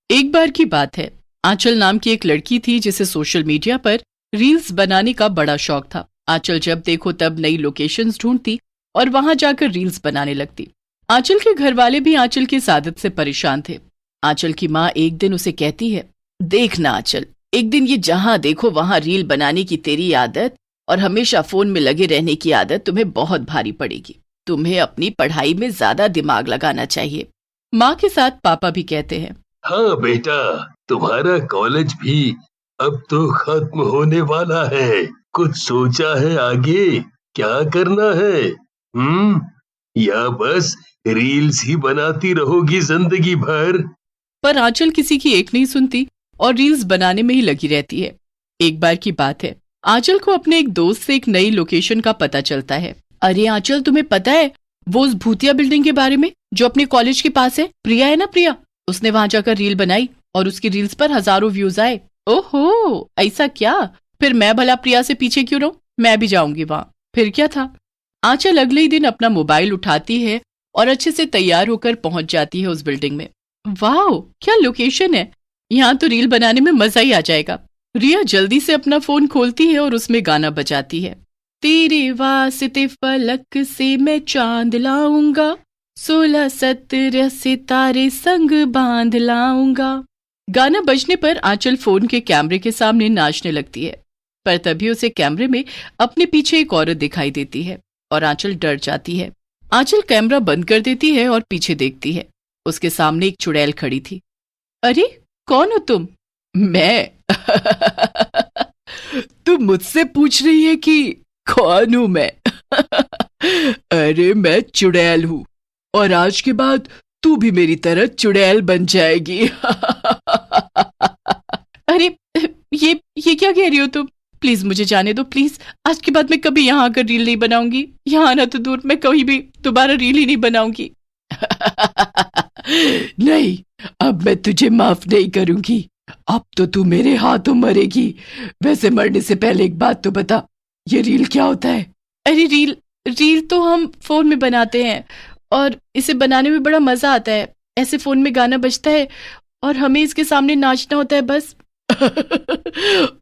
एक बार की बात है, आंचल नाम की एक लड़की थी जिसे सोशल मीडिया पर रील्स बनाने का बड़ा शौक था। आंचल जब देखो तब नई लोकेशंस ढूंढती और वहां जाकर रील्स बनाने लगती। आंचल के घर वाले भी आंचल की इस आदत से परेशान थे। आंचल की माँ एक दिन उसे कहती है, देखना आंचल, एक दिन ये जहां देखो वहां रील बनाने की तेरी आदत और हमेशा फोन में लगे रहने की आदत तुम्हें बहुत भारी पड़ेगी। तुम्हें अपनी पढ़ाई में ज्यादा दिमाग लगाना चाहिए। माँ के साथ पापा भी कहते हैं, हाँ बेटा, तुम्हारा कॉलेज भी अब तो खत्म होने वाला है। कुछ सोचा है आगे क्या करना है? या बस रील्स ही बनाती रहोगी जिंदगी भर? पर आंचल किसी की एक नहीं सुनती और रील्स बनाने में ही लगी रहती है। एक बार की बात है, आंचल को अपने एक दोस्त से एक नई लोकेशन का पता चलता है। अरे आंचल, तुम्हें पता है वो उस भूतिया बिल्डिंग के बारे में जो अपने कॉलेज के पास है? प्रिया है ना, प्रिया, उसने वहां जाकर रील बनाई और उसकी रील्स पर हजारों व्यूज आए। ओहो, ऐसा क्या? फिर मैं भला प्रिया से पीछे क्यों रहूं? मैं भी जाऊंगी वहां। फिर क्या था, आंचल अगले ही दिन अपना मोबाइल उठाती है और अच्छे से तैयार होकर पहुंच जाती है उस बिल्डिंग में। वाह, क्या लोकेशन है! यहाँ तो रील बनाने में मजा ही आ जाएगा। रिया जल्दी से अपना फोन खोलती है और उसमें गाना बजाती है। तेरे वास्ते फलक से मैं चांद लाऊंगा, 16-17 सितारे संग बांध लाऊंगा। गाना बजने पर आंचल फोन के कैमरे के सामने नाचने लगती है, पर तभी उसे कैमरे में अपने पीछे एक औरत दिखाई देती है और आंचल डर जाती है। आंचल कैमरा बंद कर देती है और पीछे देखती है। उसके सामने एक चुड़ैल खड़ी थी। अरे कौन हो तुम? मैं। तुम मुझसे पूछ रही है कि कौन हूं मैं? अरे मैं चुड़ैल हूं और आज के बाद तू भी मेरी तरह चुड़ैल बन जाएगी। अरे ये क्या कह रही हो तुम? प्लीज मुझे जाने दो, प्लीज। आज के बाद मैं कभी यहाँ आकर रील नहीं बनाऊंगी। यहाँ आना तो दूर, मैं कभी भी दोबारा रील ही नहीं बनाऊंगी। नहीं, अब मैं तुझे माफ नहीं करूंगी। अब तो तू मेरे हाथों मरेगी। वैसे मरने से पहले एक बात तो बता, ये रील क्या होता है? अरे रील तो हम फोन में बनाते हैं और इसे बनाने में बड़ा मजा आता है। ऐसे फोन में गाना बजता है और हमें इसके सामने नाचना होता है, बस।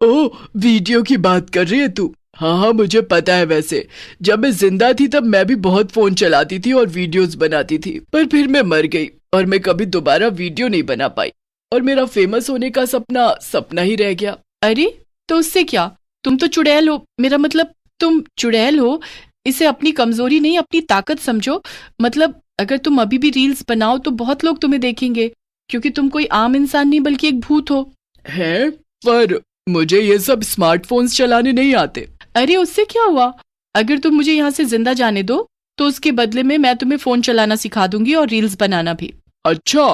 ओ, वीडियो की बात कर रही है तू? हाँ, मुझे पता है। वैसे जब मैं जिंदा थी तब मैं भी बहुत फोन चलाती थी और वीडियोस बनाती थी, पर फिर मैं मर गई और मैं कभी दोबारा वीडियो नहीं बना पाई और मेरा फेमस होने का सपना ही रह गया। अरे तो उससे क्या, तुम तो चुड़ैल हो। मेरा मतलब तुम चुड़ैल हो, इसे अपनी कमजोरी नहीं अपनी ताकत समझो। मतलब अगर तुम अभी भी रील्स बनाओ तो बहुत लोग तुम्हें देखेंगे, क्योंकि तुम कोई आम इंसान नहीं बल्कि एक भूत हो। है, पर मुझे ये सब स्मार्टफोन्स चलाने नहीं आते। अरे उससे क्या हुआ, अगर तुम मुझे यहाँ से जिंदा जाने दो तो उसके बदले में मैं तुम्हें फोन चलाना सिखा दूंगी और रील्स बनाना भी। अच्छा,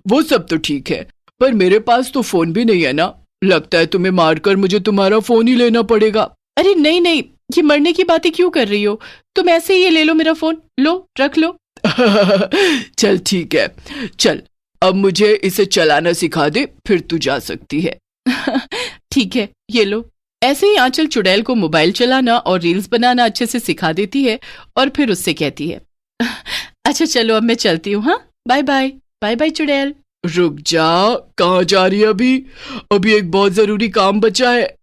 वो सब तो ठीक है, पर मेरे पास तो फोन भी नहीं है ना। लगता है तुम्हें मारकर मुझे तुम्हारा फोन ही लेना पड़ेगा। अरे नहीं नहीं, ये मरने की बातें क्यों कर रही हो? तुम ऐसे ही ये ले लो मेरा फोन, लो रख लो। चल ठीक है, चल अब मुझे इसे चलाना सिखा दे, फिर तू जा सकती है। ठीक है, ये लो। ऐसे ही आंचल चुड़ैल को मोबाइल चलाना और रील्स बनाना अच्छे से सिखा देती है और फिर उससे कहती है, अच्छा चलो अब मैं चलती हूँ। हाँ, बाय बाय। बाय बाय चुड़ैल। रुक जा, कहाँ जा रही है अभी? अभी एक बहुत जरूरी काम बचा है।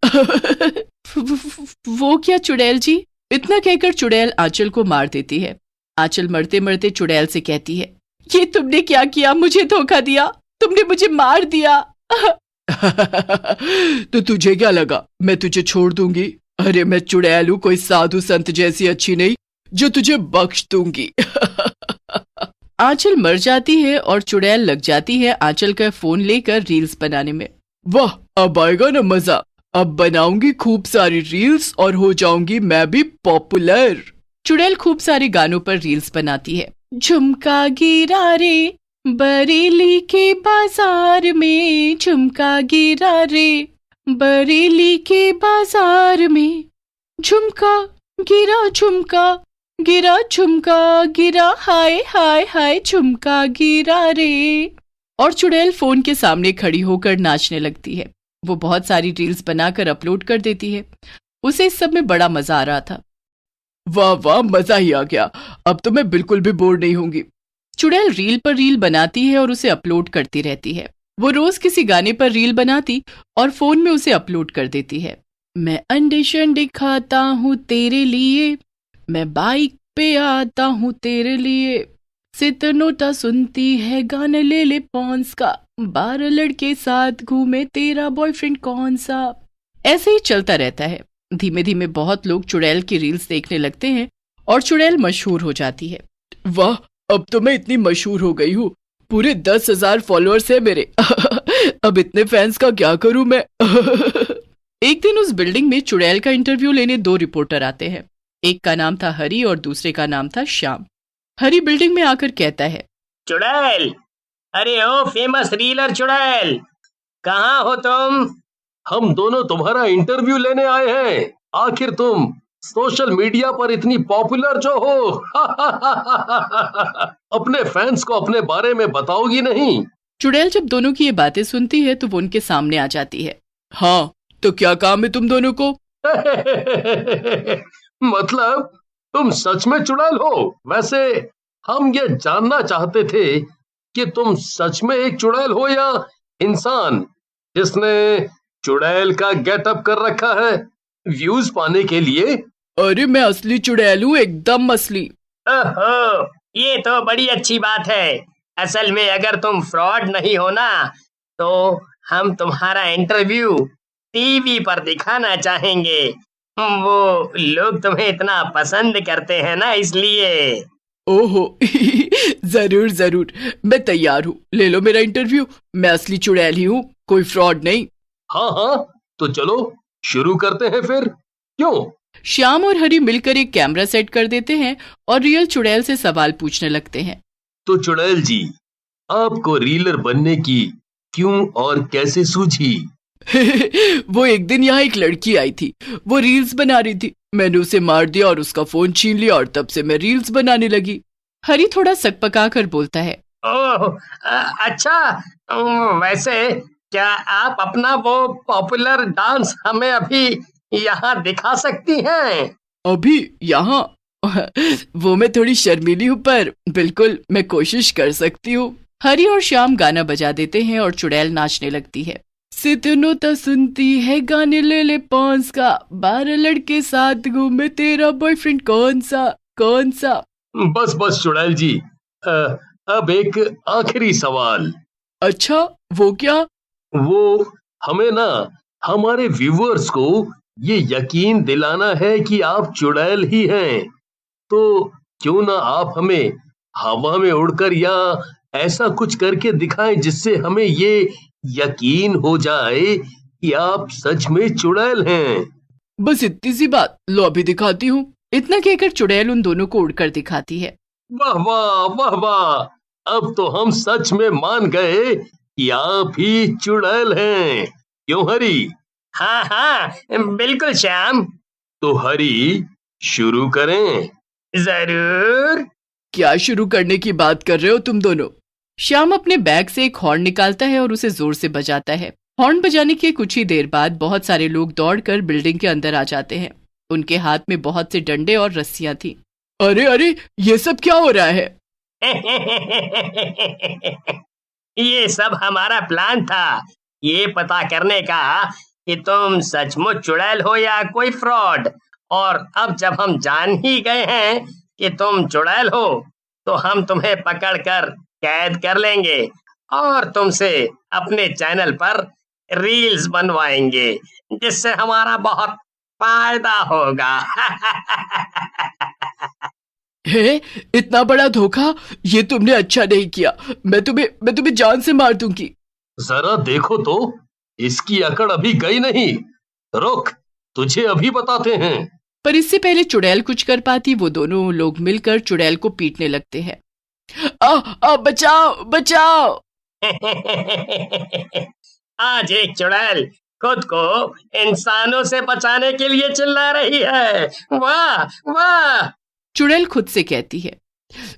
वो क्या चुड़ैल जी? इतना कहकर चुड़ैल आंचल को मार देती है। आंचल मरते मरते चुड़ैल से कहती है, ये तुमने क्या किया? मुझे धोखा दिया, तुमने मुझे मार दिया। तो तुझे क्या लगा मैं तुझे छोड़ दूंगी? अरे मैं चुड़ैल हूं, कोई साधु संत जैसी अच्छी नहीं जो तुझे बख्श दूंगी। आंचल मर जाती है और चुड़ैल लग जाती है आंचल का फोन लेकर रील्स बनाने में। वाह, अब आएगा ना मजा। अब बनाऊंगी खूब सारी रील्स और हो जाऊंगी मैं भी पॉपुलर। चुड़ैल खूब सारे गानों पर रील्स बनाती है। झुमका गिरा रे बरेली के बाजार में, झुमका गिरा रे बरेली के बाजार में, झुमका गिरा झुमका गिरा झुमका गिरा, हाय हाय हाय झुमका गिरा रे। और चुड़ैल फोन के सामने खड़ी होकर नाचने लगती है। वो बहुत सारी रील्स बनाकर अपलोड कर देती है। उसे इस सब में बड़ा मजा आ रहा था। वाह वाह, मजा ही आ गया, अब तो मैं बिल्कुल भी बोर नहीं होंगी। चुड़ैल रील पर रील बनाती है और उसे अपलोड करती रहती है। वो रोज किसी गाने पर रील बनाती और फोन में उसे अपलोड कर देती है। मैं अंडे शंडे खाता हूँ तेरे लिए, मैं बाइक पे आता हूँ तेरे लिए, सित नोटा सुनती है गाना ले ले पॉन्स का, 12 लड़के साथ घूमे तेरा बॉयफ्रेंड कौन सा। ऐसे ही चलता रहता है। धीमे धीमे बहुत लोग चुड़ैल की रील्स देखने लगते हैं और चुड़ैल मशहूर हो जाती है। वाह, अब तो मैं इतनी मशहूर हो गई हूँ, पूरे 10,000 फॉलोअर्स है मेरे। अब इतने फैंस का क्या करूं मैं। एक दिन उस बिल्डिंग में चुड़ैल का इंटरव्यू लेने 2 रिपोर्टर आते हैं। एक का नाम था हरी और दूसरे का नाम था श्याम। हरी बिल्डिंग में आकर कहता है, चुड़ैल, अरे ओ फेमस रीलर चुड़ैल, कहाँ हो तुम? हम दोनों तुम्हारा इंटरव्यू लेने आए हैं। आखिर तुम सोशल मीडिया पर इतनी पॉपुलर जो हो, अपने फैंस को अपने बारे में बताओगी नहीं? चुड़ैल जब दोनों की ये बातें सुनती है तो वो उनके सामने आ जाती है। हाँ, तो क्या काम है तुम दोनों को? मतलब तुम सच में चुड़ैल हो? वैसे हम ये जानना चाहते थे कि तुम सच में एक चुड़ैल हो या इंसान जिसने चुड़ैल का गेटअप कर रखा है व्यूज पाने के लिए। अरे मैं असली चुड़ैल हूँ, एकदम असली। ओहो, ये तो बड़ी अच्छी बात है। असल में अगर तुम फ्रॉड नहीं हो ना, तो हम तुम्हारा इंटरव्यू टीवी पर दिखाना चाहेंगे। वो लोग तुम्हें इतना पसंद करते हैं ना, इसलिए। ओहो, जरूर जरूर, मैं तैयार हूँ, ले लो मेरा इंटरव्यू। मैं असली चुड़ैल ही हूँ, कोई फ्रॉड नहीं। हाँ हाँ, तो चलो शुरू करते हैं फिर। क्यों? श्याम और हरी मिलकर एक कैमरा सेट कर देते हैं और रियल चुड़ैल से सवाल पूछने लगते हैं। तो चुड़ैल जी, आपको रीलर बनने की क्यों और कैसे सूझी? वो एक दिन यहाँ एक लड़की आई थी, वो रील्स बना रही थी। मैंने उसे मार दिया और उसका फोन छीन लिया और तब से मैं रील्स बनाने लगी। हरी थोड़ा सकपका कर बोलता है। ओह, अच्छा, वैसे क्या आप अपना वो पॉपुलर डांस हमें अभी यहाँ दिखा सकती हैं? अभी यहाँ? वो मैं थोड़ी शर्मीली हूँ, पर बिल्कुल मैं कोशिश कर सकती हूँ। हरी और श्याम गाना बजा देते हैं और चुड़ैल नाचने लगती है। सितनोता सुनती है गाने ले ले पॉन्स का, 12 लड़के साथ घूमे तेरा बॉयफ्रेंड कौन सा कौन सा। बस बस चुड़ैल जी, अब एक आखिरी सवाल। अच्छा, वो क्या? वो हमें ना हमारे व्यूअर्स को ये यकीन दिलाना है कि आप चुड़ैल ही हैं। तो क्यों ना आप हमें हवा में उड़कर या ऐसा कुछ करके दिखाएं जिससे हमें ये यकीन हो जाए कि आप सच में चुड़ैल हैं। बस इतनी सी बात, लो अभी दिखाती हूँ। इतना कहकर चुड़ैल उन दोनों को उड़कर दिखाती है। वाह वाह वाह वाह, अब तो हम सच में मान गए कि आप ही चुड़ैल हैं। क्यों हरी? हाँ हाँ, बिल्कुल श्याम। तो हरी, शुरू करें? जरूर। क्या शुरू करने की बात कर रहे हो तुम दोनों? श्याम अपने बैग से एक हॉर्न निकालता है और उसे जोर से बजाता है। हॉर्न बजाने के कुछ ही देर बाद बहुत सारे लोग दौड़कर बिल्डिंग के अंदर आ जाते हैं। उनके हाथ में बहुत से डंडे और रस्सियां थी। अरे अरे, ये सब क्या हो रहा है? ये सब हमारा प्लान था, ये पता करने का कि तुम सचमुच चुड़ैल हो या कोई फ्रॉड। और अब जब हम जान ही गए हैं कि तुम चुड़ैल हो, तो हम तुम्हें पकड़कर कैद कर लेंगे और तुमसे अपने चैनल पर रील्स बनवाएंगे, जिससे हमारा बहुत फायदा होगा। है, इतना बड़ा धोखा? ये तुमने अच्छा नहीं किया। मैं तुम्हें जान से मार दूंगी। जरा देखो तो, इसकी अकड़ अभी गई नहीं। रुक, तुझे अभी बताते हैं। पर इससे पहले चुड़ैल कुछ कर पाती, वो दोनों लोग मिलकर चुड़ैल को पीटने लगते हैं। बचाओ बचाओ। आज एक चुड़ैल खुद को इंसानों से बचाने के लिए चिल्ला रही है। वाह वाह। चुड़ैल खुद से कहती है,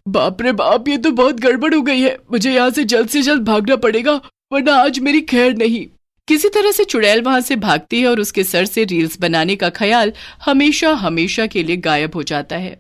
बाप रे बाप, ये तो बहुत गड़बड़ हो गई है। मुझे यहाँ से जल्द भागना पड़ेगा, वरना आज मेरी खैर नहीं। किसी तरह से चुड़ैल वहां से भागती है और उसके सर से रील्स बनाने का ख्याल हमेशा हमेशा के लिए गायब हो जाता है।